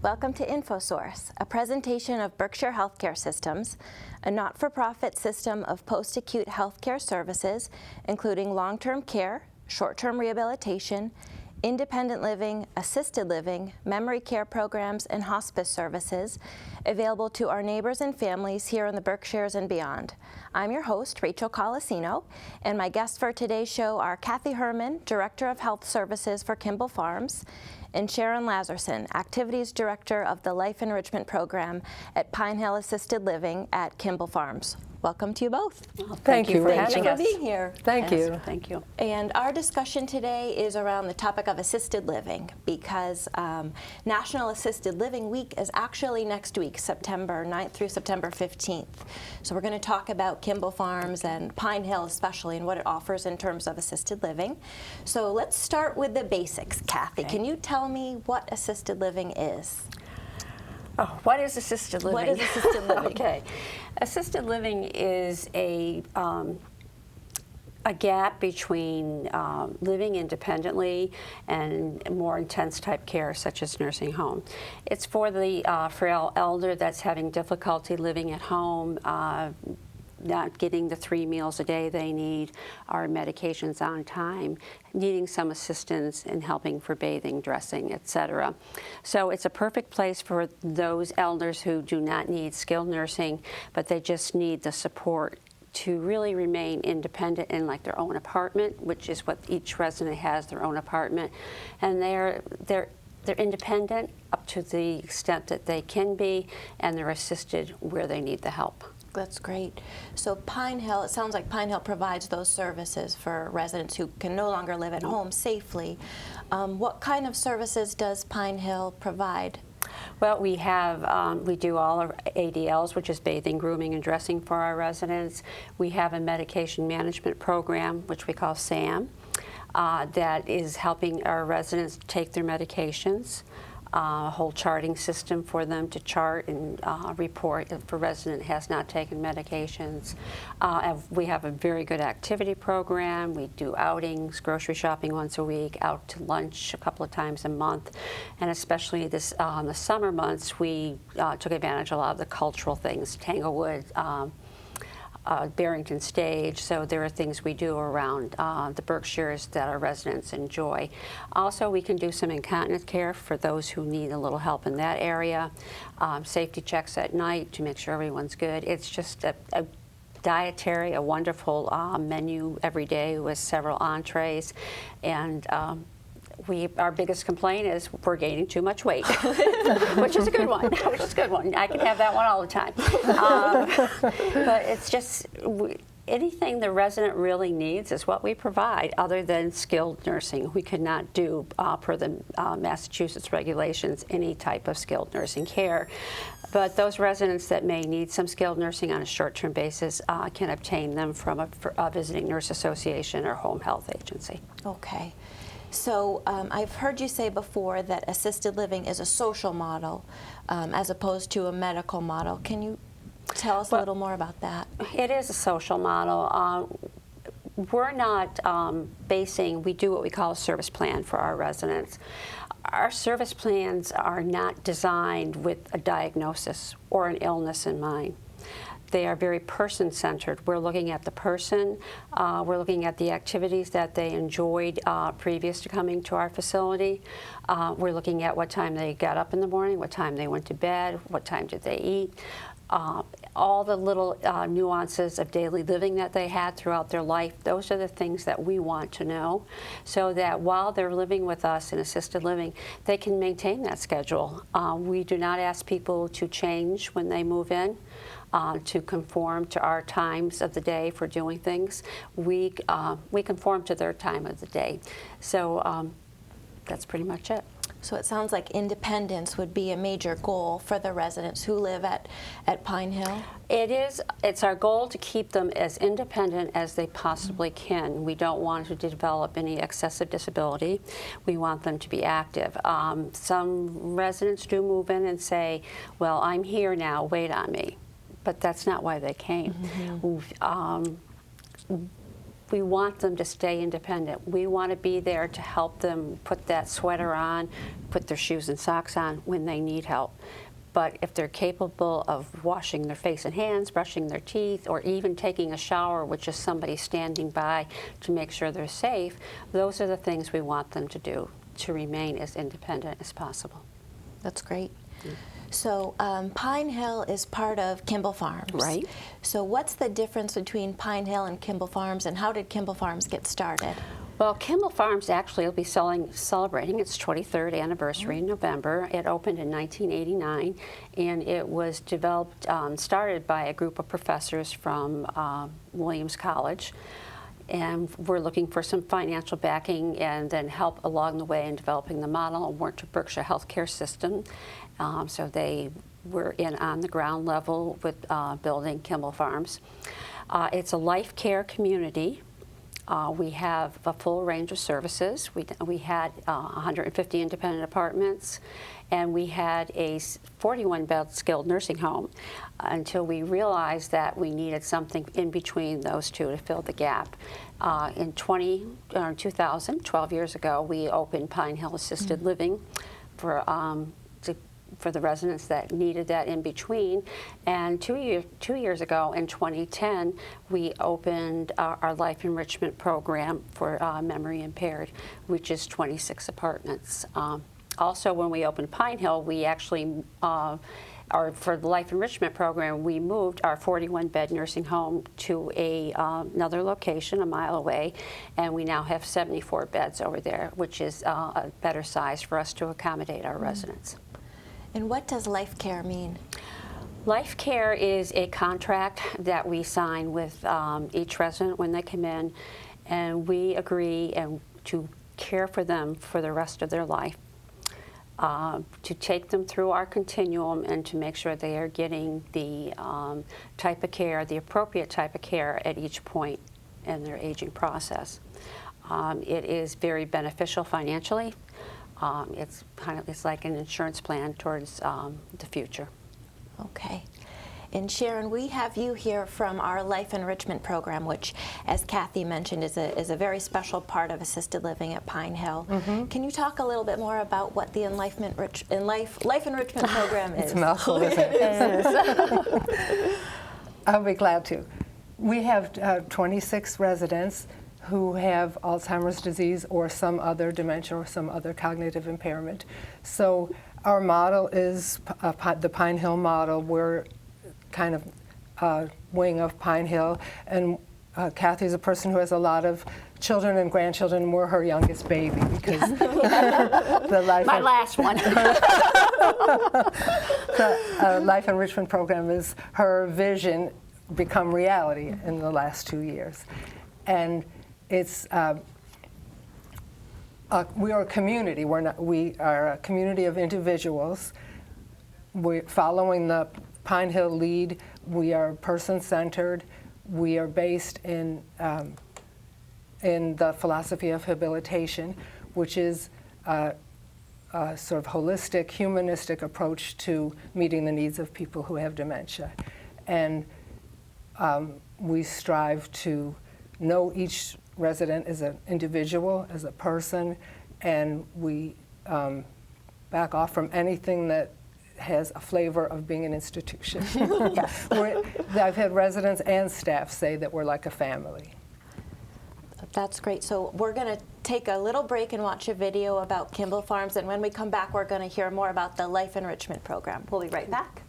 Welcome to InfoSource, a presentation of Berkshire Healthcare Systems, a not-for-profit system of post-acute healthcare services, including long-term care, short-term rehabilitation, independent living, assisted living, memory care programs, and hospice services available to our neighbors and families here in the Berkshires and beyond. I'm your host, Rachel Colasino, and my guests for today's show are Kathy Herman, Director of Health Services for Kimball Farms, and Sharon Lazarson, Activities Director of the Life Enrichment Program at Pine Hill Assisted Living at Kimball Farms. Welcome to you both. Well, thank you for having us. being here. Thank you. Thank you. And our discussion today is around the topic of assisted living, because National Assisted Living Week is actually next week, September 9th through September 15th. So we're going to talk about Kimball Farms and Pine Hill especially and what it offers in terms of assisted living. So let's start with the basics. Kathy, can you tell me what assisted living is? Oh, what is assisted living? What is assisted living? Okay. Assisted living is a gap between living independently and more intense type care, such as nursing home. It's for the frail elder that's having difficulty living at home, not getting the 3 meals a day they need, our medications on time, needing some assistance in helping for bathing, dressing, etc. So it's a perfect place for those elders who do not need skilled nursing, but they just need the support to really remain independent in like their own apartment, which is what each resident has, their own apartment. And they're independent up to the extent that they can be, and they're assisted where they need the help. That's great. So Pine Hill, it sounds like Pine Hill provides those services for residents who can no longer live at home safely. What kind of services does Pine Hill provide? Well, we do all our ADLs, which is bathing, grooming, and dressing for our residents. We have a medication management program, which we call SAM, that is helping our residents take their medications. A whole charting system for them to chart and report if a resident has not taken medications. We have a very good activity program. We do outings, grocery shopping once a week, out to lunch a couple of times a month, and especially this the summer months we took advantage of a lot of the cultural things, Tanglewood, Barrington Stage, so there are things we do around the Berkshires that our residents enjoy. Also, we can do some incontinence care for those who need a little help in that area, safety checks at night to make sure everyone's good. It's just a dietary, a wonderful menu every day with several entrees, and our biggest complaint is we're gaining too much weight, which is a good one. Which is a good one. I can have that one all the time. But it's just anything the resident really needs is what we provide, other than skilled nursing. We could not do, per the Massachusetts regulations, any type of skilled nursing care. But those residents that may need some skilled nursing on a short-term basis can obtain them from a visiting nurse association or home health agency. Okay. So I've heard you say before that assisted living is a social model as opposed to a medical model. Can you tell us a little more about that? It is a social model. We're not we do what we call a service plan for our residents. Our service plans are not designed with a diagnosis or an illness in mind. They are very person-centered. We're looking at the person. We're looking at the activities that they enjoyed previous to coming to our facility. We're looking at what time they got up in the morning, what time they went to bed, what time did they eat. All the little nuances of daily living that they had throughout their life, those are the things that we want to know, so that while they're living with us in assisted living, they can maintain that schedule. We do not ask people to change when they move in, to conform to our times of the day for doing things. We conform to their time of the day. So that's pretty much it. So it sounds like independence would be a major goal for the residents who live at Pine Hill. It is. It's our goal to keep them as independent as they possibly can. We don't want to develop any excessive disability. We want them to be active. Some residents do move in and say, well, I'm here now, wait on me. But that's not why they came. we want them to stay independent. We want to be there to help them put that sweater on, put their shoes and socks on when they need help. But if they're capable of washing their face and hands, brushing their teeth, or even taking a shower with just somebody standing by to make sure they're safe, those are the things we want them to do to remain as independent as possible. That's great. So Pine Hill is part of Kimball Farms. Right. So what's the difference between Pine Hill and Kimball Farms, and how did Kimball Farms get started? Well, Kimball Farms actually will be celebrating its 23rd anniversary in November. It opened in 1989, and it was developed, started by a group of professors from Williams College. And we're looking for some financial backing and then help along the way in developing the model and work to Berkshire healthcare system. So they were in on the ground level with building Kimball Farms. It's a life care community. We have a full range of services. We had 150 independent apartments, and we had a 41-bed skilled nursing home until we realized that we needed something in between those two to fill the gap. In 2000, 12 years ago, we opened Pine Hill Assisted Living for the residents that needed that in between. And 2 years ago, in 2010, we opened our life enrichment program for memory impaired, which is 26 apartments. Also, when we opened Pine Hill, we actually, for the life enrichment program, we moved our 41-bed nursing home to another location a mile away, and we now have 74 beds over there, which is a better size for us to accommodate our residents. And what does life care mean? Life care is a contract that we sign with each resident when they come in, and we agree to care for them for the rest of their life, to take them through our continuum and to make sure they are getting the type of care, the appropriate type of care at each point in their aging process. It is very beneficial financially. It's like an insurance plan towards the future. Okay. And Sharon, we have you here from our Life Enrichment Program, which, as Kathy mentioned, is a very special part of assisted living at Pine Hill. Can you talk a little bit more about what the Life Enrichment Program is? It's a mouthful, isn't it? I'll be glad to. We have 26 residents who have Alzheimer's disease or some other dementia or some other cognitive impairment. So our model is the Pine Hill model. We're kind of a wing of Pine Hill, and Kathy's a person who has a lot of children and grandchildren. We're her youngest baby because My last one. The Life Enrichment Program is her vision become reality in the last 2 years. And it's we are a community. We are a community of individuals. We're following the Pine Hill lead. We are person-centered. We are based in the philosophy of habilitation, which is a sort of holistic, humanistic approach to meeting the needs of people who have dementia. And we strive to know each resident as an individual, as a person, and we back off from anything that has a flavor of being an institution. Yes. I've had residents and staff say that we're like a family. That's great. So we're going to take a little break and watch a video about Kimball Farms, and when we come back, we're going to hear more about the Life Enrichment Program. We'll be right back.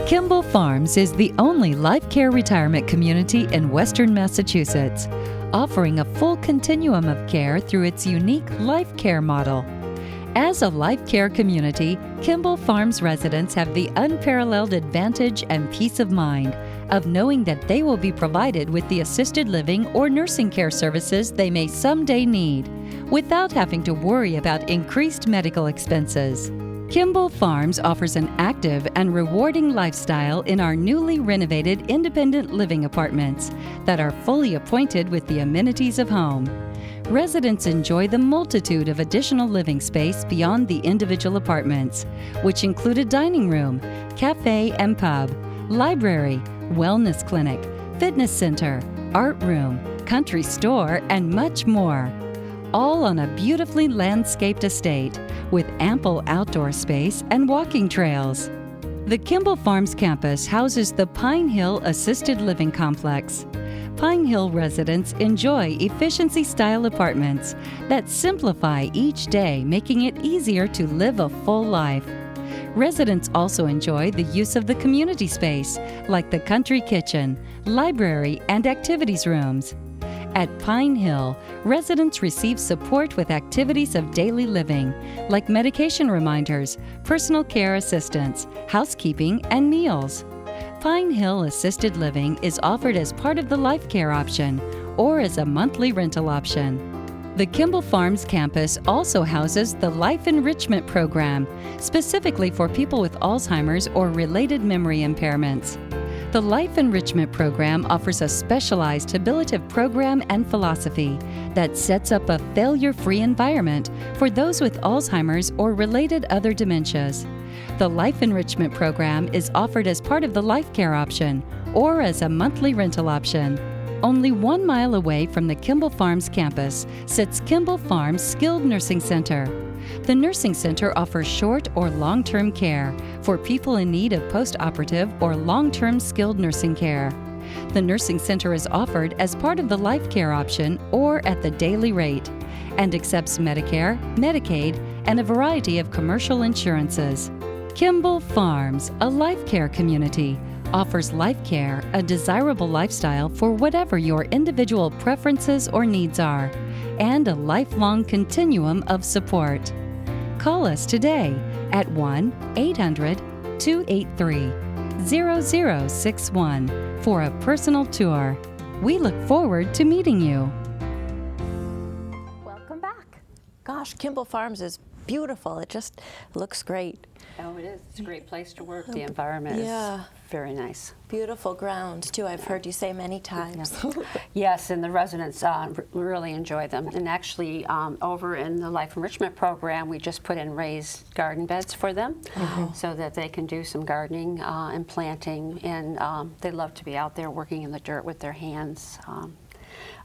Kimball Farms is the only life care retirement community in Western Massachusetts, offering a full continuum of care through its unique life care model. As a life care community, Kimball Farms residents have the unparalleled advantage and peace of mind of knowing that they will be provided with the assisted living or nursing care services they may someday need, without having to worry about increased medical expenses. Kimball Farms offers an active and rewarding lifestyle in our newly renovated independent living apartments that are fully appointed with the amenities of home. Residents enjoy the multitude of additional living space beyond the individual apartments, which include a dining room, cafe and pub, library, wellness clinic, fitness center, art room, country store, and much more. All on a beautifully landscaped estate with ample outdoor space and walking trails. The Kimball Farms campus houses the Pine Hill Assisted Living Complex. Pine Hill residents enjoy efficiency-style apartments that simplify each day, making it easier to live a full life. Residents also enjoy the use of the community space, like the country kitchen, library, and activities rooms. At Pine Hill, residents receive support with activities of daily living, like medication reminders, personal care assistance, housekeeping, and meals. Pine Hill Assisted Living is offered as part of the Life Care option or as a monthly rental option. The Kimball Farms campus also houses the Life Enrichment Program, specifically for people with Alzheimer's or related memory impairments. The Life Enrichment Program offers a specialized habilitative program and philosophy that sets up a failure-free environment for those with Alzheimer's or related other dementias. The Life Enrichment Program is offered as part of the Life Care option or as a monthly rental option. Only 1 mile away from the Kimball Farms campus sits Kimball Farms Skilled Nursing Center. The Nursing Center offers short or long-term care for people in need of post-operative or long-term skilled nursing care. The Nursing Center is offered as part of the Life Care option or at the daily rate and accepts Medicare, Medicaid, and a variety of commercial insurances. Kimball Farms, a life care community, offers life care, a desirable lifestyle for whatever your individual preferences or needs are, and a lifelong continuum of support. Call us today at 1-800-283-0061 for a personal tour. We look forward to meeting you. Welcome back. Gosh, Kimball Farms is beautiful. It just looks great. Oh, it is. It's a great place to work. The environment Yeah. is very nice. Beautiful grounds, too. I've heard you say many times. Yes, and the residents really enjoy them. And actually, over in the Life Enrichment Program, we just put in raised garden beds for them so that they can do some gardening and planting. And they love to be out there working in the dirt with their hands.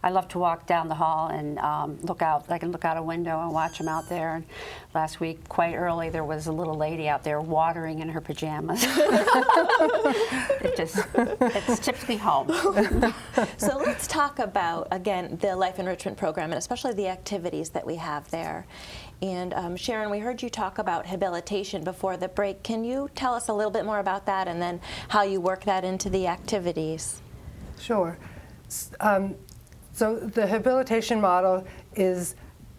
I love to walk down the hall and look out. I can look out a window and watch them out there. And last week, quite early, there was a little lady out there watering in her pajamas. It's typically home. So let's talk about, again, the Life Enrichment Program and especially the activities that we have there. And Sharon, we heard you talk about habilitation before the break. Can you tell us a little bit more about that and then how you work that into the activities? Sure. So the habilitation model is,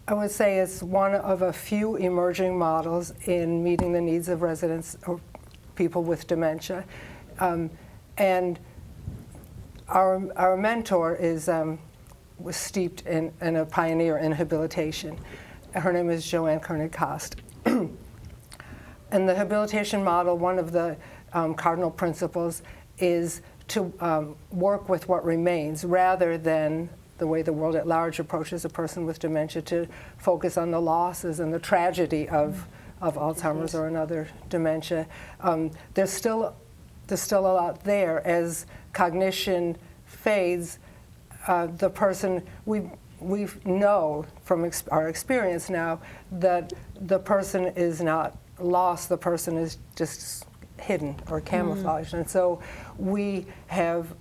I would say, is one of a few emerging models in meeting the needs of residents or people with dementia. And our mentor was steeped in a pioneer in habilitation. Her name is Joanne Koenig-Kost. And the habilitation model, one of the cardinal principles is to work with what remains rather than the way the world at large approaches a person with dementia, to focus on the losses and the tragedy of Alzheimer's or another dementia. There's still a lot there. As cognition fades, the person, we know from our experience now that the person is not lost, the person is just hidden or camouflaged. And so we have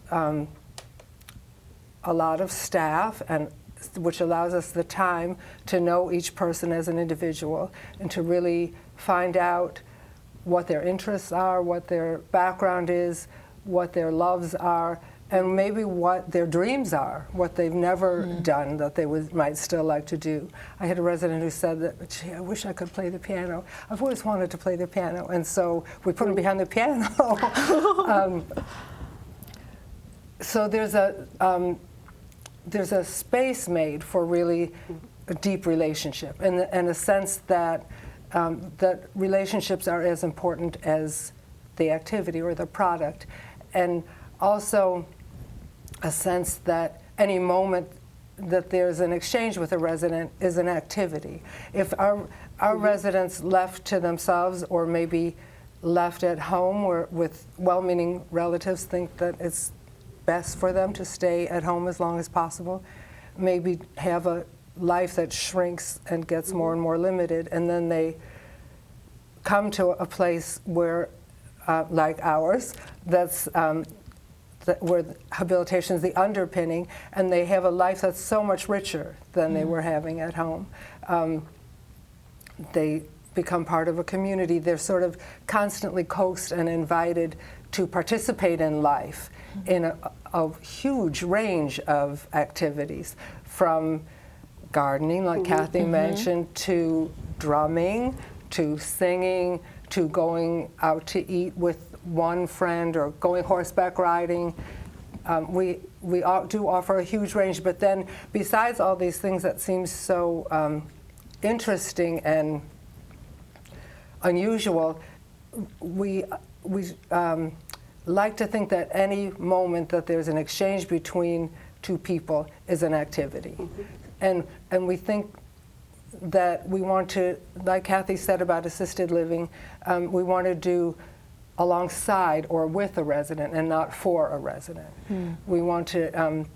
a lot of staff, and which allows us the time to know each person as an individual and to really find out what their interests are, what their background is, what their loves are, and maybe what their dreams are, what they've never done that they might still like to do. I had a resident who said that, gee, I wish I could play the piano. I've always wanted to play the piano. And so we put him behind the piano. So there's a space made for really a deep relationship, and a sense that that relationships are as important as the activity or the product, and also a sense that any moment that there's an exchange with a resident is an activity. If our residents left to themselves, or maybe left at home or with well-meaning relatives think that it's best for them to stay at home as long as possible, maybe have a life that shrinks and gets more and more limited, and then they come to a place where, like ours, that's where habilitation is the underpinning, and they have a life that's so much richer than they were having at home. They become part of a community. They're sort of constantly coaxed and invited to participate in life in a huge range of activities, from gardening, like Kathy mentioned, to drumming, to singing, to going out to eat with one friend, or going horseback riding. We do offer a huge range, but then besides all these things that seem so interesting and unusual, we like to think that any moment that there's an exchange between two people is an activity. And we think that we want to, like Kathy said about assisted living, we want to do alongside or with a resident and not for a resident. We want to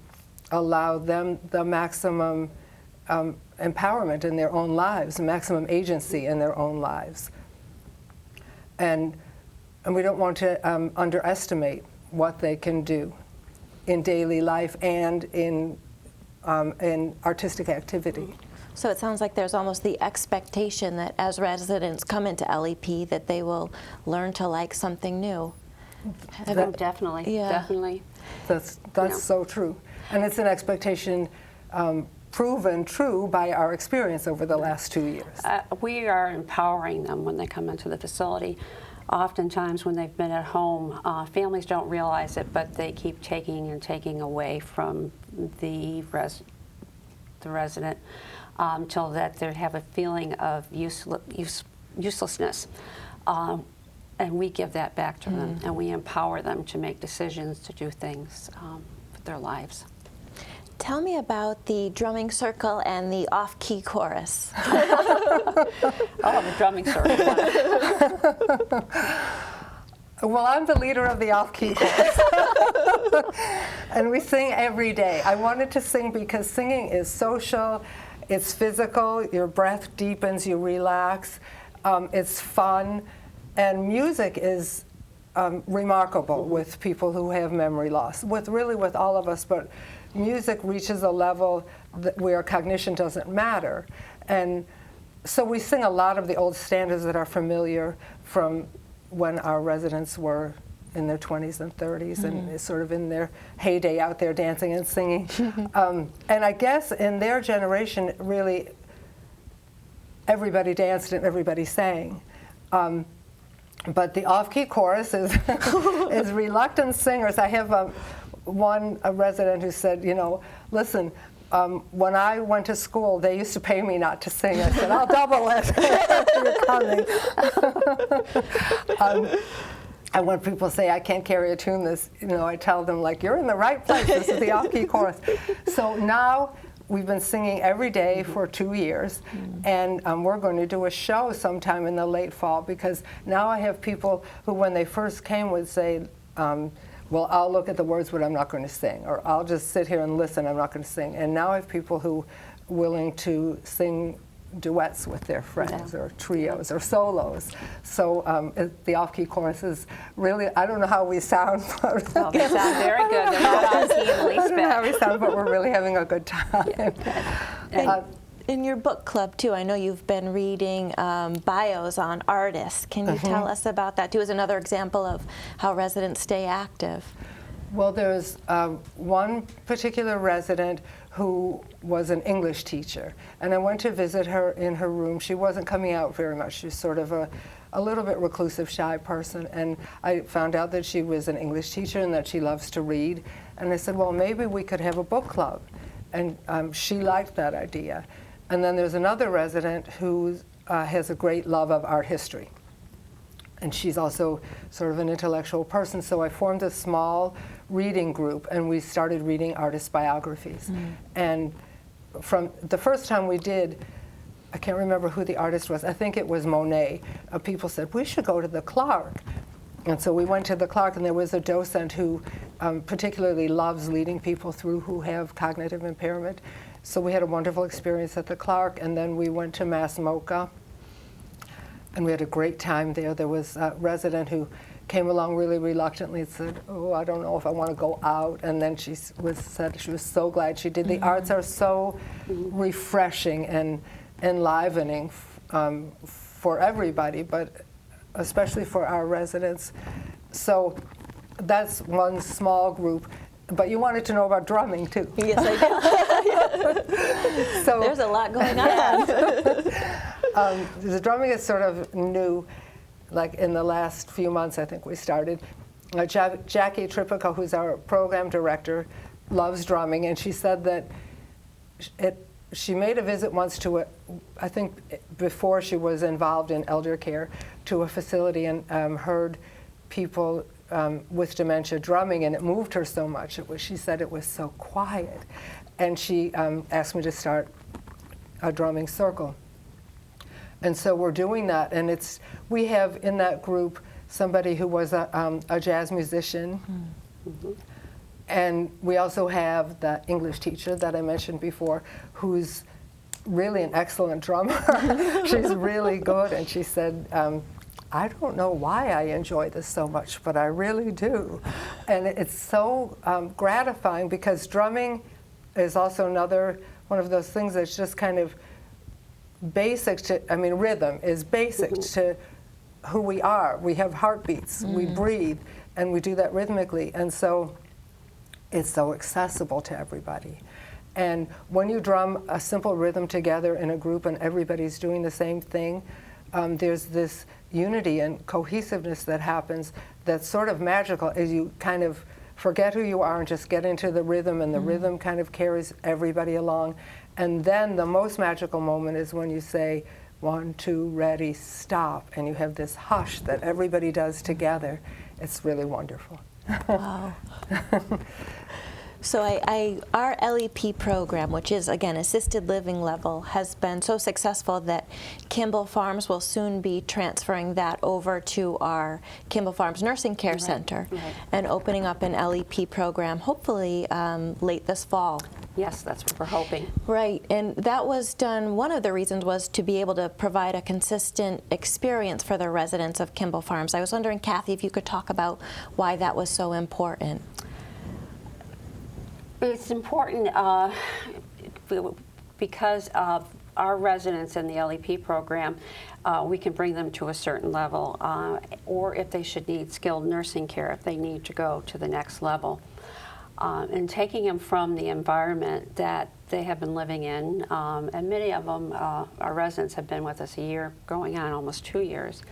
allow them the maximum empowerment in their own lives, maximum agency in their own lives. And we don't want to underestimate what they can do in daily life and in artistic activity. So it sounds like there's almost the expectation that as residents come into LEP that they will learn to like something new. Definitely, Yeah. definitely. That's Yeah. so true. And it's an expectation proven true by our experience over the last 2 years. We are empowering them when they come into the facility. Oftentimes when they've been at home, families don't realize it, but they keep taking and taking away from the resident till that they have a feeling of uselessness. And we give that back to them, and we empower them to make decisions, to do things with their lives. Tell me about the drumming circle and the off-key chorus. Oh, the drumming circle. Well, I'm the leader of the off-key chorus. And we sing every day. I wanted to sing because singing is social, it's physical, your breath deepens, you relax, it's fun, and music is remarkable with people who have memory loss, with all of us, but music reaches a level where cognition doesn't matter. And so we sing a lot of the old standards that are familiar from when our residents were in their 20s and 30s and sort of in their heyday out there dancing and singing. And I guess in their generation, really, everybody danced and everybody sang. But the off-key chorus is, is reluctant singers. I have a resident who said, you know, listen, when I went to school, they used to pay me not to sing. I said, I'll double it. You're coming. And when people say, I can't carry a tune, I tell them, like, you're in the right place. This is the off-key chorus. So now we've been singing every day for 2 years, and we're going to do a show sometime in the late fall, because now I have people who, when they first came, would say, well, I'll look at the words, but I'm not going to sing, or I'll just sit here and listen, I'm not going to sing. And now I have people who are willing to sing duets with their friends, or trios, or solos. So the off-key chorus is really, I don't know how we sound. But Oh, they sound very good. They're not on key in the least I don't know how we sound, but we're really having a good time. In your book club, too, I know you've been reading bios on artists. Can you tell us about that, too, as another example of how residents stay active? Well, there's one particular resident who was an English teacher, and I went to visit her in her room. She wasn't coming out very much. She was sort of a little bit reclusive, shy person, and I found out that she was an English teacher and that she loves to read. And I said, well, maybe we could have a book club. And she liked that idea. And then there's another resident who's has a great love of art history. And she's also sort of an intellectual person, so I formed a small reading group, and we started reading artist biographies. And from the first time we did, I can't remember who the artist was, I think it was Monet. People said, we should go to the Clark. And so we went to the Clark, and there was a docent who particularly loves leading people through who have cognitive impairment. So we had a wonderful experience at the Clark, and then we went to Mass MoCA. And we had a great time there. There was a resident who came along really reluctantly and said, oh, I don't know if I want to go out. And then she said she was so glad she did. The arts are so refreshing and enlivening for everybody, but especially for our residents. So that's one small group. But you wanted to know about drumming, too. Yes, I do. So there's a lot going on. The drumming is sort of new, like in the last few months, I think we started. Jackie Tripico, who's our program director, loves drumming, and she said that she made a visit once to I think before she was involved in elder care, to a facility and heard people with dementia drumming, and it moved her so much. She said it was so quiet. And she asked me to start a drumming circle. And so we're doing that, and we have in that group somebody who was a jazz musician, and we also have the English teacher that I mentioned before, who's really an excellent drummer. She's really good, and she said, I don't know why I enjoy this so much, but I really do. And it's so gratifying, because drumming is also another one of those things that's just kind of basic to, rhythm is basic to who we are. We have heartbeats, we breathe, and we do that rhythmically. And so it's so accessible to everybody. And when you drum a simple rhythm together in a group and everybody's doing the same thing, there's this unity and cohesiveness that happens that's sort of magical, as you kind of forget who you are and just get into the rhythm, and the rhythm kind of carries everybody along. And then the most magical moment is when you say, 1, 2, ready, stop, and you have this hush that everybody does together. It's really wonderful. Wow. So our LEP program, which is, again, assisted living level, has been so successful that Kimball Farms will soon be transferring that over to our Kimball Farms Nursing Care Center and opening up an LEP program, hopefully late this fall. Yes, that's what we're hoping. Right, and that was done, one of the reasons was to be able to provide a consistent experience for the residents of Kimball Farms. I was wondering, Kathy, if you could talk about why that was so important. It's important because of our residents in the LEP program, we can bring them to a certain level, or if they should need skilled nursing care, if they need to go to the next level. And taking them from the environment that they have been living in, and many of them, our residents have been with us a year, going on almost 2 years.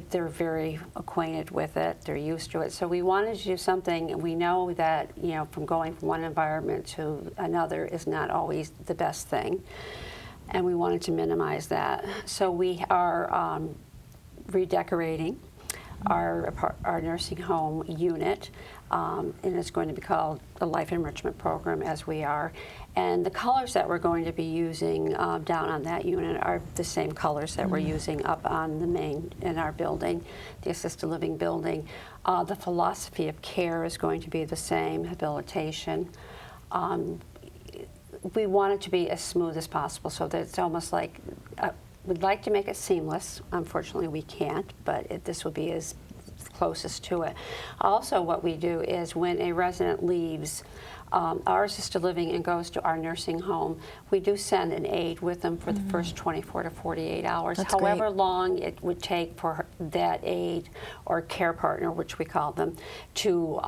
They're very acquainted with it, they're used to it. So we wanted to do something, and we know that, from going from one environment to another is not always the best thing. And we wanted to minimize that. So we are redecorating our nursing home unit, and it's going to be called the Life Enrichment Program, as we are. And the colors that we're going to be using down on that unit are the same colors that we're using up on the main in our building, the assisted living building. The philosophy of care is going to be the same, habilitation. We want it to be as smooth as possible, so that it's almost like, we'd like to make it seamless. Unfortunately, we can't, but this will be as closest to it. Also, what we do is when a resident leaves our assisted living and goes to our nursing home, we do send an aide with them for the first 24 to 48 hours. That's however great. long it would take for that aide or care partner, which we call them, to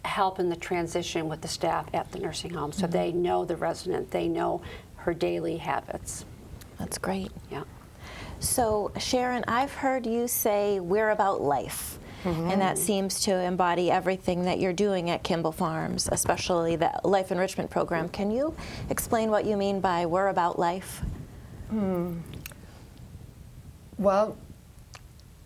help in the transition with the staff at the nursing home, so they know the resident, they know her daily habits. That's great. Yeah. So Sharon, I've heard you say we're about life. And that seems to embody everything that you're doing at Kimball Farms, especially the Life Enrichment Program. Can you explain what you mean by we're about life? Well,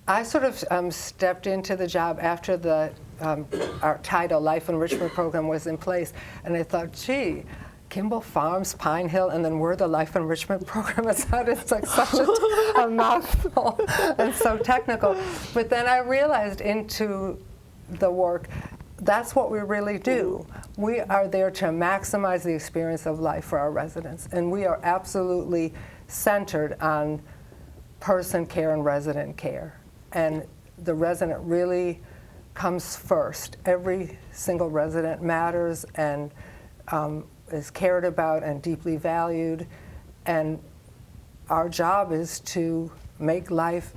I sort of stepped into the job after the our title Life Enrichment Program was in place, and I thought, gee, Kimball Farms, Pine Hill, and then we're the Life Enrichment Program. It's like such a mouthful and so technical. But then I realized into the work, that's what we really do. We are there to maximize the experience of life for our residents, and we are absolutely centered on person care and resident care. And the resident really comes first. Every single resident matters and is cared about and deeply valued. And our job is to make life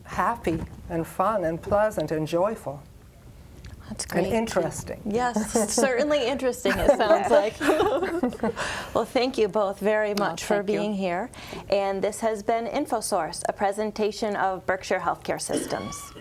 happy and fun and pleasant and joyful. That's great. And interesting. Yes, certainly interesting, it sounds like. Well, thank you both very much for being here. And this has been InfoSource, a presentation of Berkshire Healthcare Systems.